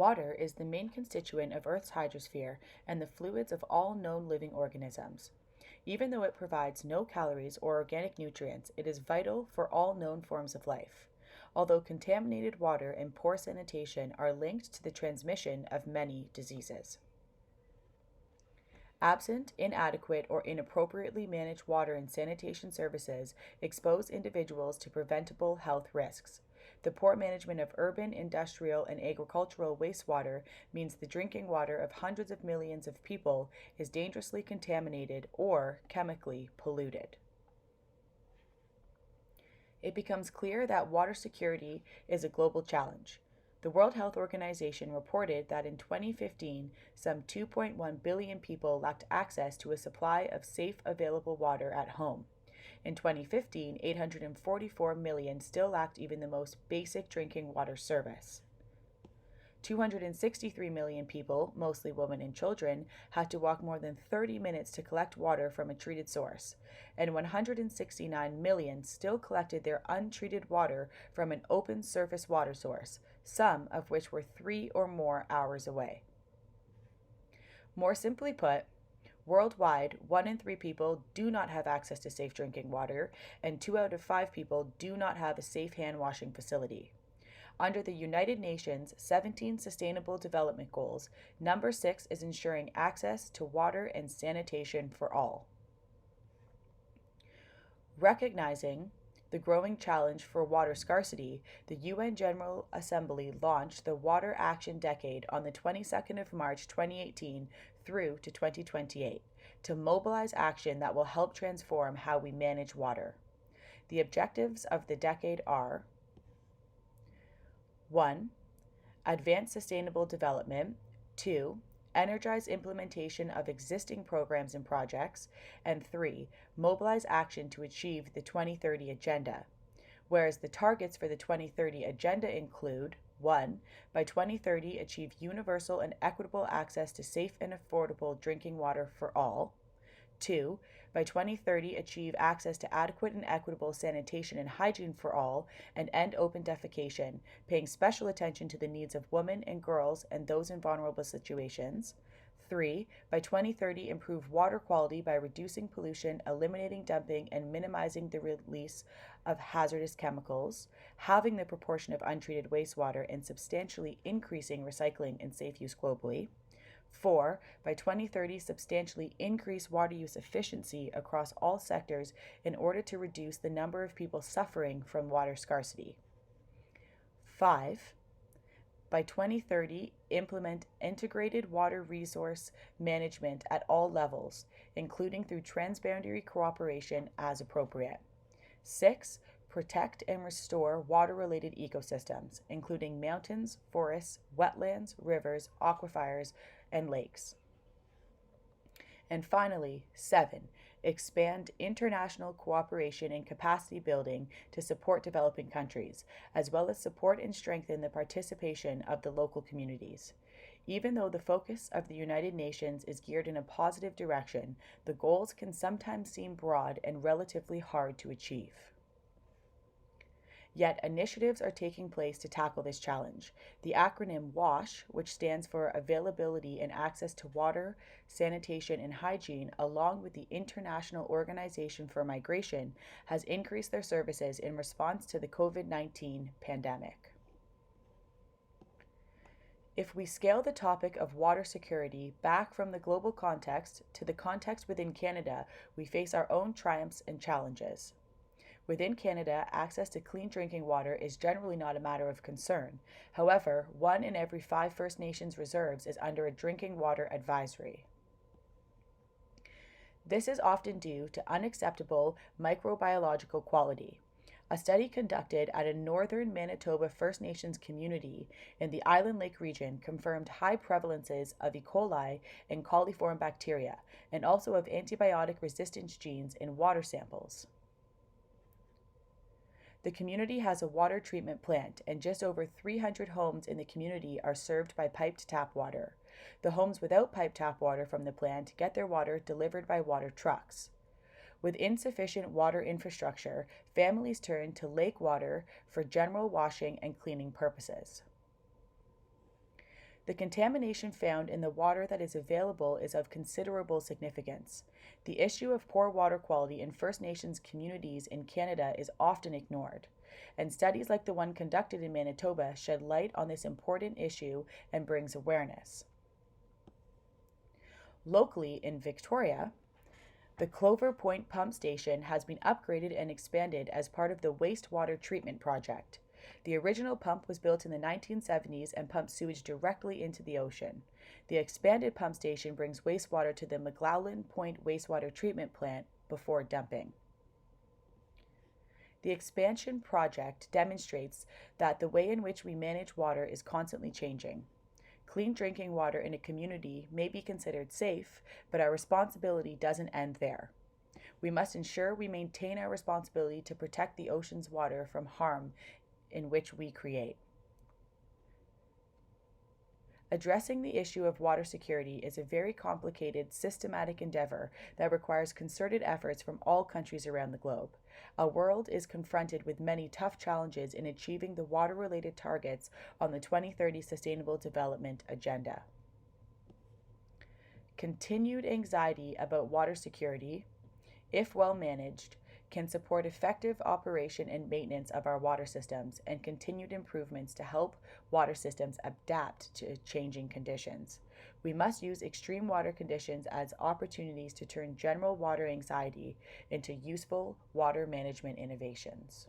Water is the main constituent of Earth's hydrosphere and the fluids of all known living organisms. Even though it provides no calories or organic nutrients, it is vital for all known forms of life. Although contaminated water and poor sanitation are linked to the transmission of many diseases. Absent, inadequate, or inappropriately managed water and sanitation services expose individuals to preventable health risks. The poor management of urban, industrial, and agricultural wastewater means the drinking water of hundreds of millions of people is dangerously contaminated or chemically polluted. It becomes clear that water security is a global challenge. The World Health Organization reported that in 2015, some 2.1 billion people lacked access to a supply of safe, available water at home. In 2015, 844 million still lacked even the most basic drinking water service. 263 million people, mostly women and children, had to walk more than 30 minutes to collect water from a treated source, and 169 million still collected their untreated water from an open surface water source, some of which were 3 or more hours away. More simply put, worldwide, 1 in 3 people do not have access to safe drinking water, and 2 out of 5 people do not have a safe hand washing facility. Under the United Nations 17 Sustainable Development Goals, number 6 is ensuring access to water and sanitation for all. Recognizing the growing challenge for water scarcity, the UN General Assembly launched the Water Action Decade on the 22nd of March 2018 through to 2028 to mobilize action that will help transform how we manage water. The objectives of the decade are: 1. Advance sustainable development. 2. Energize implementation of existing programs and projects. And 3. Mobilize action to achieve the 2030 Agenda. Whereas the targets for the 2030 Agenda include: 1. By 2030, achieve universal and equitable access to safe and affordable drinking water for all. 2. By 2030, achieve access to adequate and equitable sanitation and hygiene for all, and end open defecation, paying special attention to the needs of women and girls and those in vulnerable situations. 3. By 2030, improve water quality by reducing pollution, eliminating dumping, and minimizing the release of hazardous chemicals, halving the proportion of untreated wastewater, and substantially increasing recycling and safe use globally. 4. By 2030, substantially increase water use efficiency across all sectors in order to reduce the number of people suffering from water scarcity. 5. By 2030, implement integrated water resource management at all levels, including through transboundary cooperation as appropriate. 6. Protect and restore water-related ecosystems, including mountains, forests, wetlands, rivers, aquifers, and lakes. And finally, 7. Expand international cooperation and capacity building to support developing countries, as well as support and strengthen the participation of the local communities. Even though the focus of the United Nations is geared in a positive direction, the goals can sometimes seem broad and relatively hard to achieve. Yet initiatives are taking place to tackle this challenge. The acronym WASH, which stands for Availability and Access to Water, Sanitation, and Hygiene, along with the International Organization for Migration, has increased their services in response to the COVID-19 pandemic. If we scale the topic of water security back from the global context to the context within Canada, we face our own triumphs and challenges. Within Canada, access to clean drinking water is generally not a matter of concern. However, 1 in every 5 First Nations reserves is under a drinking water advisory. This is often due to unacceptable microbiological quality. A study conducted at a northern Manitoba First Nations community in the Island Lake region confirmed high prevalences of E. coli and coliform bacteria, and also of antibiotic resistance genes in water samples. The community has a water treatment plant, and just over 300 homes in the community are served by piped tap water. The homes without piped tap water from the plant get their water delivered by water trucks. With insufficient water infrastructure, families turn to lake water for general washing and cleaning purposes. The contamination found in the water that is available is of considerable significance. The issue of poor water quality in First Nations communities in Canada is often ignored, and studies like the one conducted in Manitoba shed light on this important issue and brings awareness. Locally in Victoria, the Clover Point Pump Station has been upgraded and expanded as part of the wastewater treatment project. The original pump was built in the 1970s and pumps sewage directly into the ocean. The expanded pump station brings wastewater to the McLowlin Point Wastewater Treatment Plant before dumping. The expansion project demonstrates that the way in which we manage water is constantly changing. Clean drinking water in a community may be considered safe, but our responsibility doesn't end there. We must ensure we maintain our responsibility to protect the ocean's water from harm in which we create. Addressing the issue of water security is a very complicated, systematic endeavor that requires concerted efforts from all countries around the globe. Our world is confronted with many tough challenges in achieving the water-related targets on the 2030 Sustainable Development Agenda. Continued anxiety about water security, if well managed, can support effective operation and maintenance of our water systems and continued improvements to help water systems adapt to changing conditions. We must use extreme water conditions as opportunities to turn general water anxiety into useful water management innovations.